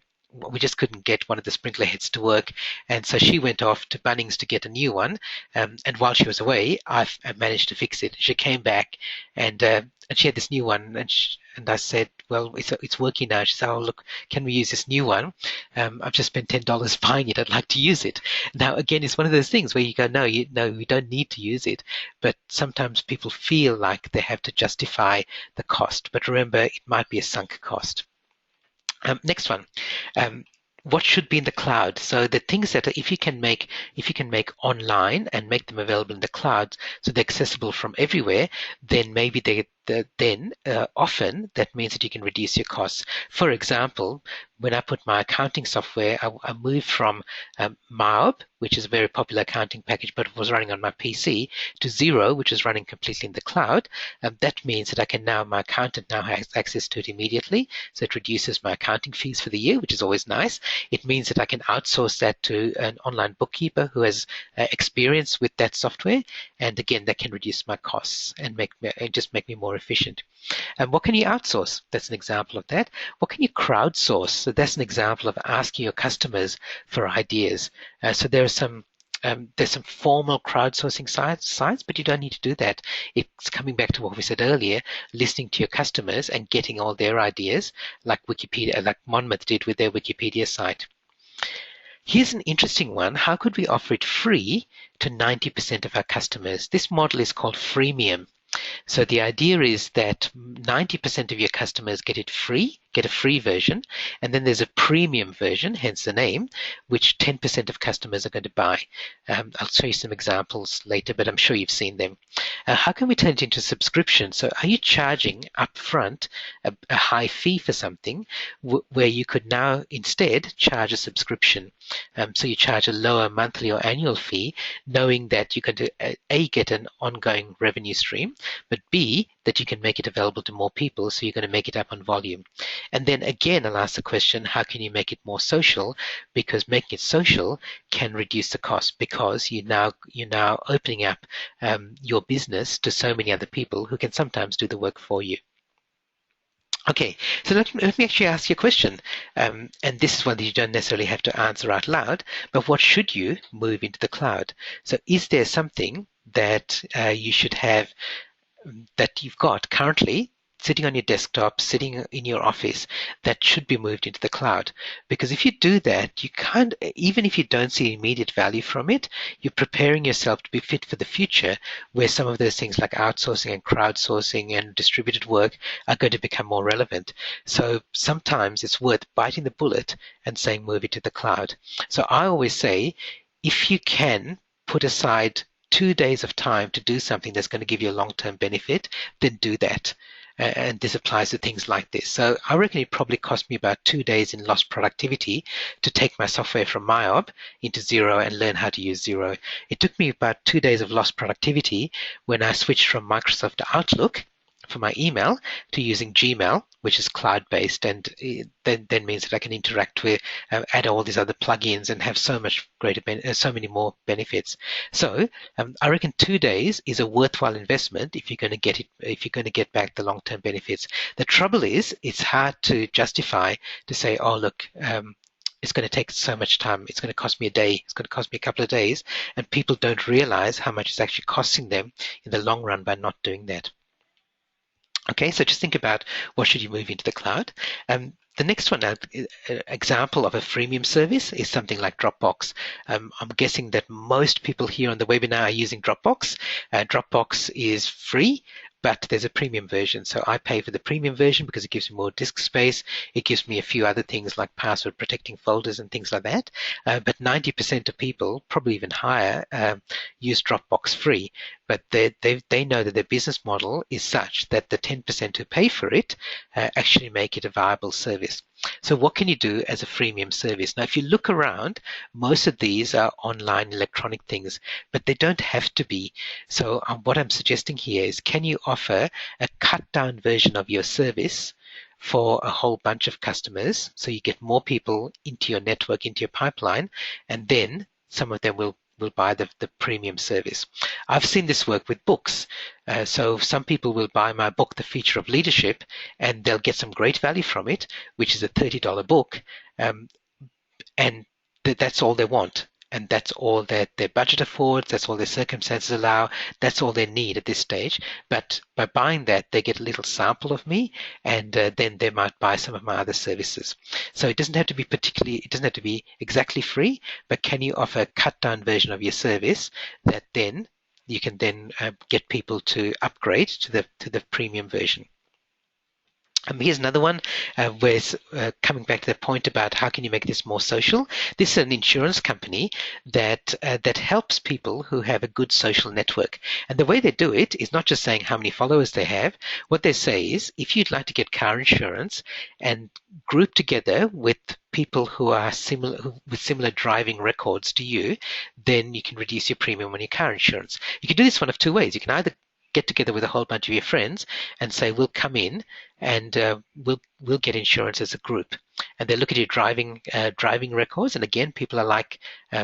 we just couldn't get one of the sprinkler heads to work, and so she went off to Bunnings to get a new one. And while she was away, I managed to fix it. She came back, and she had this new one, and I said, well, it's working now. She said, oh, look, can we use this new one? I've just spent $10 buying it. I'd like to use it. Now, again, it's one of those things where you go, no, we don't need to use it. But sometimes people feel like they have to justify the cost. But remember, it might be a sunk cost. Next one. What should be in the cloud? So the things that if you can make online and make them available in the cloud, so they're accessible from everywhere, then maybe often that means that you can reduce your costs. For example, when I put my accounting software, I moved from MAOB, which is a very popular accounting package, but it was running on my PC, to Xero, which is running completely in the cloud. That means that my accountant now has access to it immediately, so it reduces my accounting fees for the year, which is always nice. It means that I can outsource that to an online bookkeeper who has experience with that software, and again, that can reduce my costs and just make me more efficient. And what can you outsource? That's an example of that. What can you crowdsource? So that's an example of asking your customers for ideas. So there's some formal crowdsourcing sites, but you don't need to do that. It's coming back to what we said earlier, listening to your customers and getting all their ideas, like Wikipedia, like Monmouth did with their Wikipedia site. Here's an interesting one. How could we offer it free to 90% of our customers? This model is called freemium. So the idea is that 90% of your customers get a free version, and then there's a premium version, hence the name, which 10% of customers are going to buy. I'll show you some examples later, but I'm sure you've seen them. How can we turn it into a subscription? So are you charging upfront a high fee for something where you could now instead charge a subscription? So you charge a lower monthly or annual fee, knowing that you can get an ongoing revenue stream, but B, that you can make it available to more people, so you're going to make it up on volume. And then again, I'll ask the question, how can you make it more social? Because making it social can reduce the cost, because you're now opening up your business to so many other people who can sometimes do the work for you. Okay, so let me actually ask you a question, and this is one that you don't necessarily have to answer out loud, but what should you move into the cloud? So is there something that you should have that you've got currently sitting on your desktop, sitting in your office, that should be moved into the cloud. Because if you do that, you can't, even if you don't see immediate value from it, you're preparing yourself to be fit for the future where some of those things like outsourcing and crowdsourcing and distributed work are going to become more relevant. So sometimes it's worth biting the bullet and saying move it to the cloud. So I always say, if you can put aside 2 days of time to do something that's going to give you a long-term benefit, then do that. And this applies to things like this. So I reckon it probably cost me about 2 days in lost productivity to take my software from MyOb into Xero and learn how to use Xero. It took me about 2 days of lost productivity when I switched from Microsoft Outlook for my email to using Gmail, which is cloud-based, and then means that I can interact with, add all these other plugins, and have so much greater, so many more benefits. So I reckon 2 days is a worthwhile investment if you're going to get it, if you're going to get back the long-term benefits. The trouble is, it's hard to justify to say, oh look. It's going to take so much time. It's going to cost me a day. It's going to cost me a couple of days. And people don't realize how much it's actually costing them in the long run by not doing that. Okay, so just think about what should you move into the cloud. The next one, example of a freemium service is something like Dropbox. I'm guessing that most people here on the webinar are using Dropbox. Dropbox is free, but there's a premium version. So I pay for the premium version because it gives me more disk space. It gives me a few other things like password protecting folders and things like that. But 90% of people, probably even higher, use Dropbox free. But they know that their business model is such that the 10% who pay for it actually make it a viable service. So what can you do as a freemium service? Now, if you look around, most of these are online electronic things, but they don't have to be. So what I'm suggesting here is, can you offer a cut down version of your service for a whole bunch of customers so you get more people into your network, into your pipeline, and then some of them will buy the premium service. I've seen this work with books. So some people will buy my book, The Future of Leadership, and they'll get some great value from it, which is a $30 book. And that's all they want. And that's all that their budget affords, that's all their circumstances allow, that's all they need at this stage. But by buying that, they get a little sample of me, and then they might buy some of my other services. So it doesn't have to be it doesn't have to be exactly free, but can you offer a cut down version of your service that then you can then get people to upgrade to the premium version. Here's another one where it's coming back to the point about how can you make this more social. This is an insurance company that helps people who have a good social network. And the way they do it is not just saying how many followers they have. What they say is, if you'd like to get car insurance and group together with people who are with similar driving records to you, then you can reduce your premium on your car insurance. You can do this one of two ways. You can either get together with a whole bunch of your friends and say, we'll come in and we'll get insurance as a group. And they look at your driving records. And again, people are like,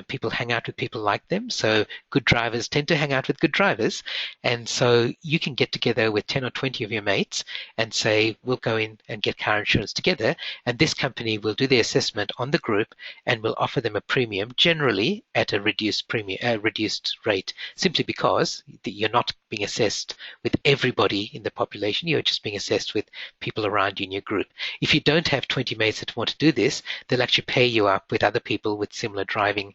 people hang out with people like them. So good drivers tend to hang out with good drivers. And so you can get together with 10 or 20 of your mates and say, we'll go in and get car insurance together. And this company will do the assessment on the group and will offer them a premium, generally at a reduced rate, simply because you're not being assessed with everybody in the population. You're just being assessed with people around you in your group. If you don't have 20 mates that want to do this, they'll actually pair you up with other people with similar driving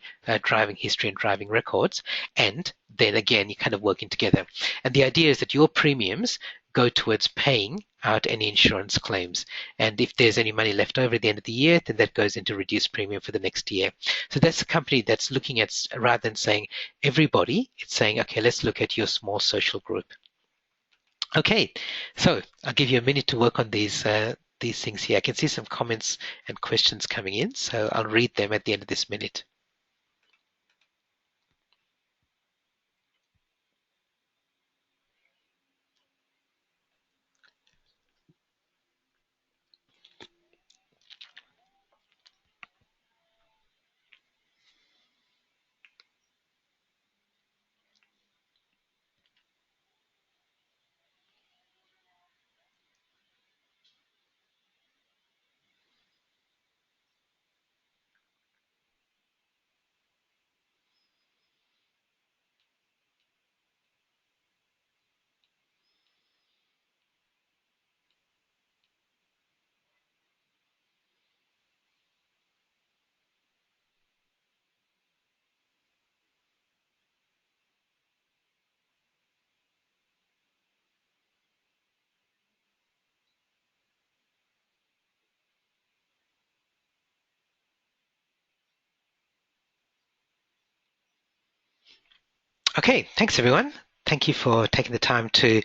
history and driving records. And then again, you're kind of working together. And the idea is that your premiums go towards paying out any insurance claims. And if there's any money left over at the end of the year, then that goes into reduced premium for the next year. So that's a company that's looking at, rather than saying everybody, it's saying, okay, let's look at your small social group. Okay, so I'll give you a minute to work on these things here. I can see some comments and questions coming in, so I'll read them at the end of this minute. Okay, thanks everyone. Thank you for taking the time to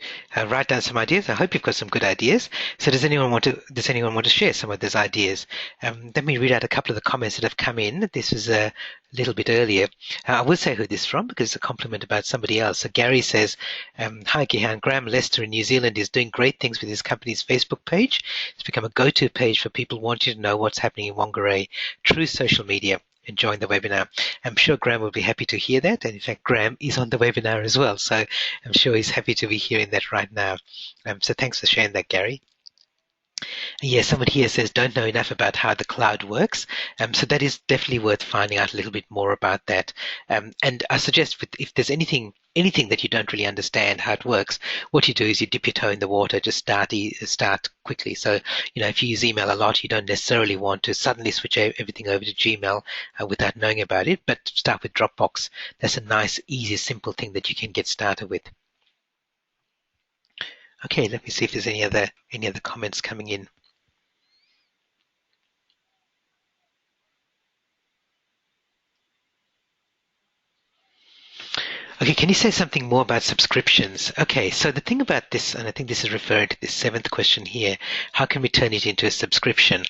write down some ideas. I hope you've got some good ideas. So, does anyone want to share some of those ideas? Let me read out a couple of the comments that have come in. This was a little bit earlier. I will say who this is from because it's a compliment about somebody else. So Gary says, "Hi Gihan, Graham Lester in New Zealand is doing great things with his company's Facebook page. It's become a go-to page for people wanting to know what's happening in Whangarei. True social media." Enjoying the webinar. I'm sure Graham will be happy to hear that. And in fact, Graham is on the webinar as well. So I'm sure he's happy to be hearing that right now. So thanks for sharing that, Gary. Yeah, someone here says don't know enough about how the cloud works. So that is definitely worth finding out a little bit more about that. And I suggest if there's anything that you don't really understand how it works, what you do is you dip your toe in the water, just start quickly. So, if you use email a lot, you don't necessarily want to suddenly switch everything over to Gmail without knowing about it, but start with Dropbox. That's a nice, easy, simple thing that you can get started with. Okay, let me see if there's any other comments coming in. Okay, can you say something more about subscriptions? Okay, so the thing about this, and I think this is referring to the seventh question here, how can we turn it into a subscription?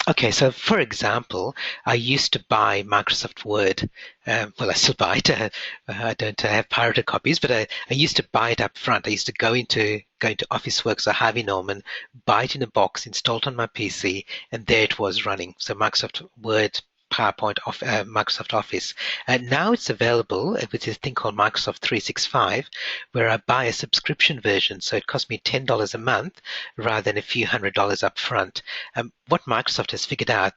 Okay, so for example, I used to buy Microsoft Word. Well, I still buy it. I don't have pirated copies, but I used to buy it up front. I used to go into Officeworks or Harvey Norman, buy it in a box, install it on my PC, and there it was running. So Microsoft Word, PowerPoint, Microsoft Office. And now it's available with this thing called Microsoft 365, where I buy a subscription version. So it costs me $10 a month rather than a few $100s up front. What Microsoft has figured out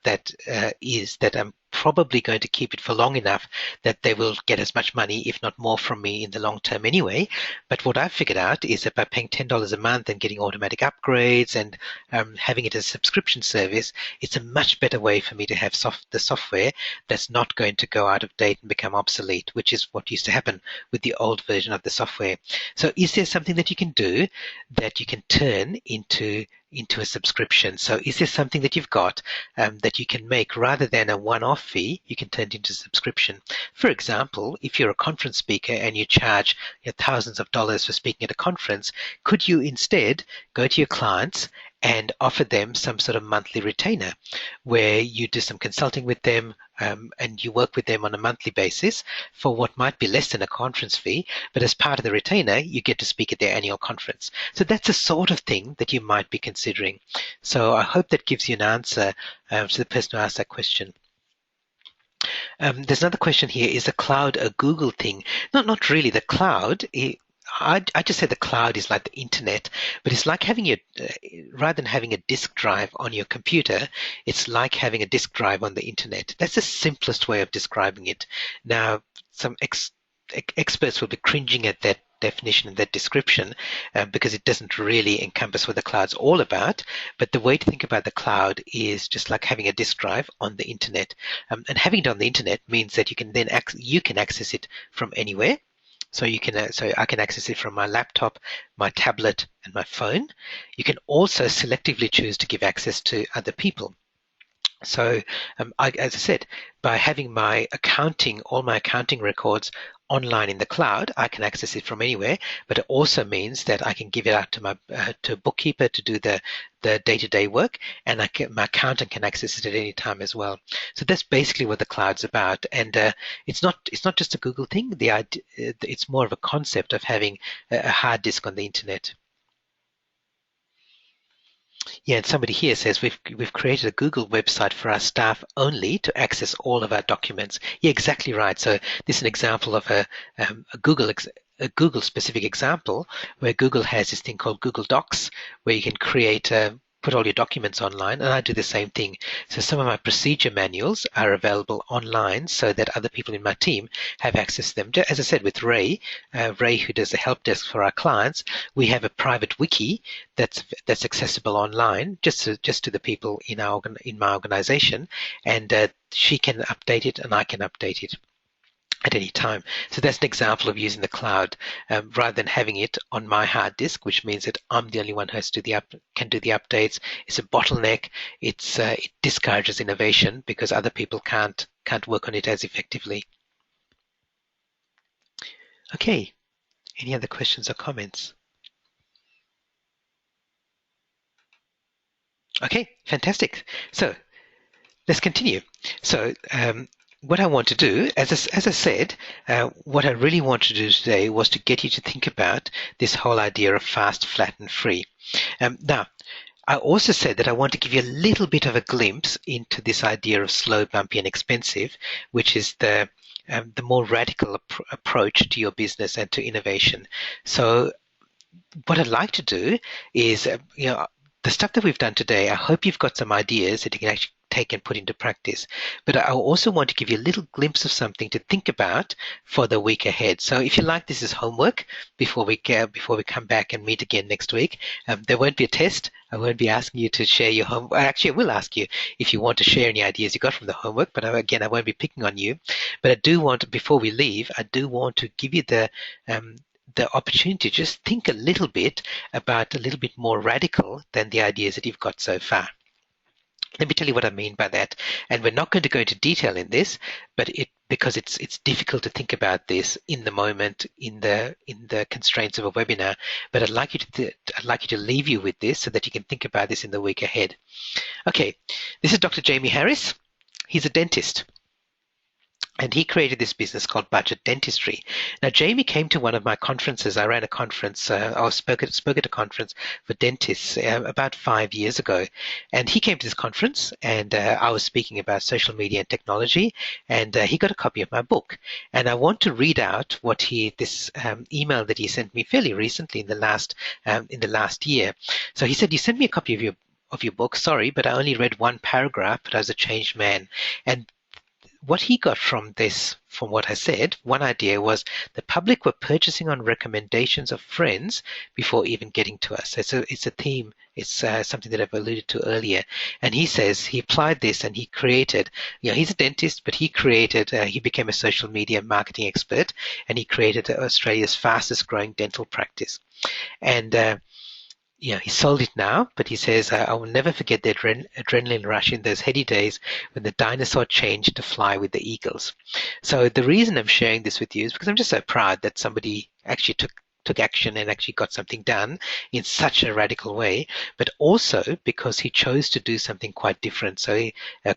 is that I'm probably going to keep it for long enough that they will get as much money, if not more, from me in the long term anyway. But what I've figured out is that by paying $10 a month and getting automatic upgrades and having it as a subscription service, it's a much better way for me to have the software that's not going to go out of date and become obsolete, which is what used to happen with the old version of the software. So is there something that you can do that you can turn into a subscription? So is there something that you've got that you can make rather than a one-off fee, you can turn it into a subscription? For example, if you're a conference speaker and you charge thousands of dollars for speaking at a conference, could you instead go to your clients and offer them some sort of monthly retainer where you do some consulting with them and you work with them on a monthly basis for what might be less than a conference fee, but as part of the retainer, you get to speak at their annual conference. So that's the sort of thing that you might be considering. So I hope that gives you an answer to the person who asked that question. There's another question here. Is the cloud a Google thing? Not really. The cloud, I just say the cloud is like the internet, but it's like having rather than having a disk drive on your computer, it's like having a disk drive on the internet. That's the simplest way of describing it. Now, some experts will be cringing at that definition and that description because it doesn't really encompass what the cloud's all about. But the way to think about the cloud is just like having a disk drive on the internet. And having it on the internet means that you can then access it from anywhere. So I can access it from my laptop, my tablet, and my phone. You can also selectively choose to give access to other people. So, as I said, by having all my accounting records online in the cloud, I can access it from anywhere. But it also means that I can give it out to a bookkeeper to do the day-to-day work, and my accountant can access it at any time as well. So that's basically what the cloud's about. And it's not just a Google thing. It's more of a concept of having a hard disk on the internet. Yeah, and somebody here says we've created a Google website for our staff only to access all of our documents. Yeah, exactly right. So this is an example of a Google specific example where Google has this thing called Google Docs where you can put all your documents online, and I do the same thing. So some of my procedure manuals are available online so that other people in my team have access to them. As I said with Ray, who does the help desk for our clients, we have a private wiki that's accessible online just to the people in my organization, and she can update it and I can update it at any time. So that's an example of using the cloud rather than having it on my hard disk, which means that I'm the only one who can do the updates. It's a bottleneck. It discourages innovation because other people can't work on it as effectively. Okay, any other questions or comments? Okay, fantastic. So let's continue. So what I want to do, as I said, what I really want to do today was to get you to think about this whole idea of fast, flat, and free. Now, I also said that I want to give you a little bit of a glimpse into this idea of slow, bumpy, and expensive, which is the more radical approach to your business and to innovation. So what I'd like to do is, the stuff that we've done today, I hope you've got some ideas that you can actually take and put into practice. But I also want to give you a little glimpse of something to think about for the week ahead. So if you like, this is homework before we come back and meet again next week. There won't be a test. I won't be asking you to share your homework. Actually, I will ask you if you want to share any ideas you got from the homework. But again, I won't be picking on you. But I do want, before we leave, I do want to give you the opportunity to just think a little bit about a little bit more radical than the ideas that you've got so far. Let me tell you what I mean by that. And we're not going to go into detail in this, but because it's difficult to think about this in the moment, in the constraints of a webinar. But I'd like you to leave you with this so that you can think about this in the week ahead. Okay, this is Dr. Jamie Harris. He's a dentist. And he created this business called Budget Dentistry. Now, Jamie came to one of my conferences. I ran a conference, I spoke at a conference for dentists about 5 years ago. And he came to this conference, and I was speaking about social media and technology, and he got a copy of my book. And I want to read out what this email that he sent me fairly recently in the last year. So he said, "You sent me a copy of your book. Sorry, but I only read one paragraph, but I was a changed man." And what he got from this, from what I said, one idea was the public were purchasing on recommendations of friends before even getting to us. It's a theme. It's something that I've alluded to earlier. And he says he applied this and he created, he's a dentist, but he became a social media marketing expert, and he created Australia's fastest growing dental practice. And he sold it now, but he says, "I will never forget the adrenaline rush in those heady days when the dinosaur changed to fly with the eagles." So the reason I'm sharing this with you is because I'm just so proud that somebody actually took action and actually got something done in such a radical way, but also because he chose to do something quite different. So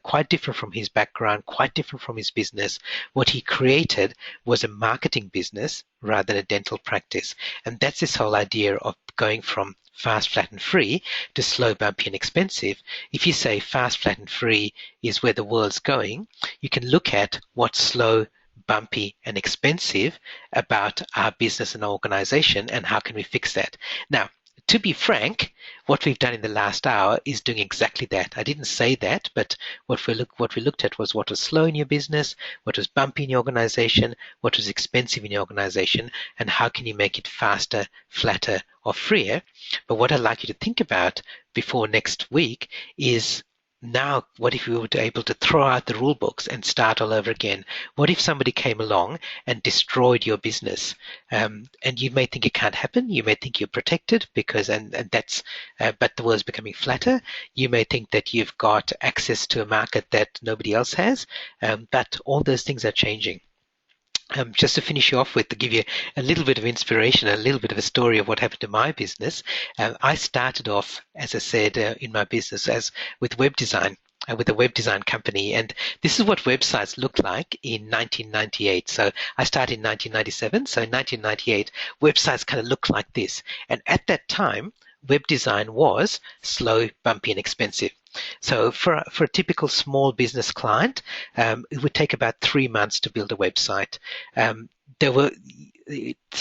quite different from his background, quite different from his business. What he created was a marketing business rather than a dental practice. And that's this whole idea of going from fast, flat, and free to slow, bumpy, and expensive. If you say fast, flat, and free is where the world's going, you can look at what's slow, bumpy, and expensive about our business and organization, and how can we fix that. Now, to be frank, what we've done in the last hour is doing exactly that. I didn't say that, but what we looked at was what was slow in your business, what was bumpy in your organization, what was expensive in your organization, and how can you make it faster, flatter, or freer. But what I'd like you to think about before next week is, now, what if we were able to throw out the rule books and start all over again? What if somebody came along and destroyed your business? And you may think it can't happen. You may think you're protected because, but the world's becoming flatter. You may think that you've got access to a market that nobody else has, but all those things are changing. Just to finish you off with, to give you a little bit of inspiration, a little bit of a story of what happened to my business. I started off, as I said, in my business with web design, with a web design company. And this is what websites looked like in 1998. So I started in 1997. So in 1998, websites kind of looked like this. And at that time, web design was slow, bumpy, and expensive. So for a typical small business client, it would take about 3 months to build a website. So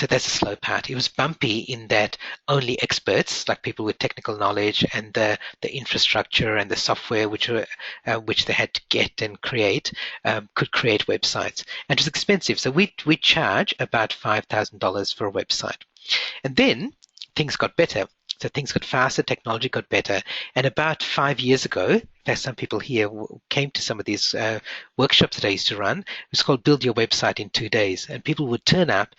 that's a slow part. It was bumpy in that only experts, like people with technical knowledge and the infrastructure and the software which they had to get and create, could create websites. And it was expensive. So we charge about $5,000 for a website. And then things got better. So things got faster, technology got better. And about 5 years ago, there's some people here came to some of these workshops that I used to run. It was called Build Your Website in 2 days. And people would turn up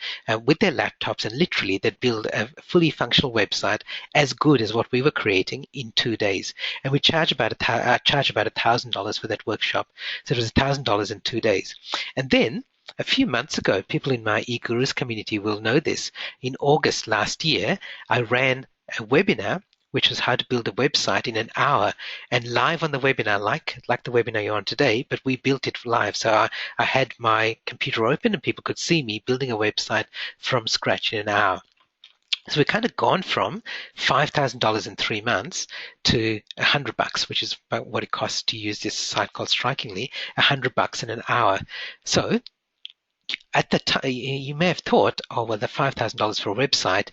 with their laptops, and literally they'd build a fully functional website as good as what we were creating in 2 days. And we charge about $1,000 for that workshop. So it was $1,000 in 2 days. And then A few months ago, people in my eGurus community will know this. In August last year, I ran a webinar which was how to build a website in an hour, and live on the webinar, like the webinar you're on today, but we built it live. So I had my computer open and people could see me building a website from scratch in an hour. So we've kind of gone from $5,000 in 3 months to $100, which is about what it costs to use this site called Strikingly, $100 in an hour. So at the time, you may have thought, oh, well, the $5,000 for a website.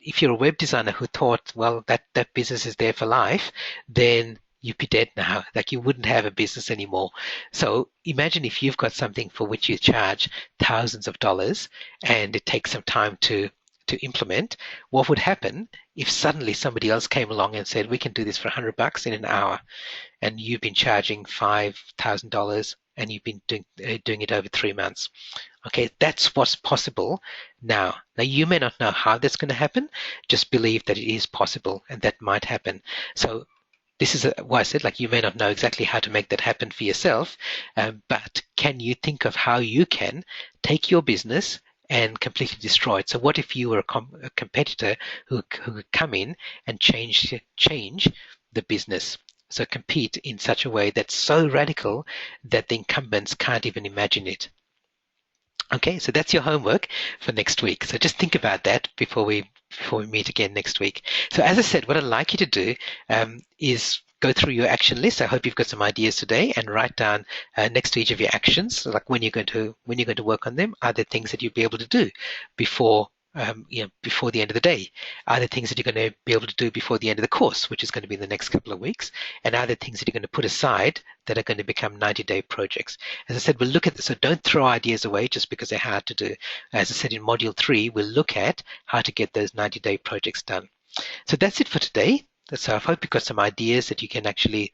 If you're a web designer who thought, well, that business is there for life, then you'd be dead now. Like you wouldn't have a business anymore. So imagine if you've got something for which you charge thousands of dollars and it takes some time to implement. What would happen if suddenly somebody else came along and said, we can do this for $100 in an hour, and you've been charging $5,000 and you've been doing it over 3 months? Okay, that's what's possible now. Now, you may not know how that's going to happen. Just believe that it is possible and that might happen. So this is why I said, like, you may not know exactly how to make that happen for yourself, but can you think of how you can take your business and completely destroy it? So what if you were a competitor who could come in and change the business? So compete in such a way that's so radical that the incumbents can't even imagine it. Okay, so that's your homework for next week. So just think about that before we meet again next week. So as I said, what I'd like you to do is go through your action list. I hope you've got some ideas today, and write down next to each of your actions, so like when you're going to work on them. Are there things that you'll be able to do before before the end of the day? Are there things that you're going to be able to do before the end of the course, which is going to be in the next couple of weeks? And are there things that you're going to put aside that are going to become 90-day projects? As I said, we'll look at this. So don't throw ideas away just because they're hard to do. As I said, in Module 3, we'll look at how to get those 90-day projects done. So that's it for today. So I hope you've got some ideas that you can actually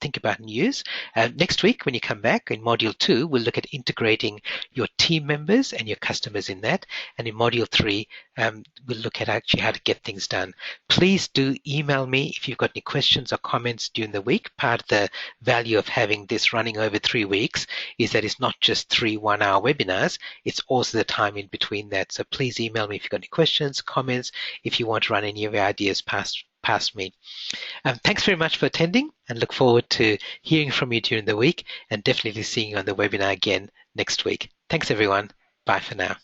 think about and use. Next week, when you come back in Module 2, we'll look at integrating your team members and your customers in that. And in Module 3, we'll look at actually how to get things done. Please do email me if you've got any questions or comments during the week. Part of the value of having this running over 3 weeks is that it's not just 3 one-hour webinars, it's also the time in between that. So please email me if you've got any questions, comments, if you want to run any of your ideas past me. Thanks very much for attending, and look forward to hearing from you during the week, and definitely seeing you on the webinar again next week. Thanks everyone. Bye for now.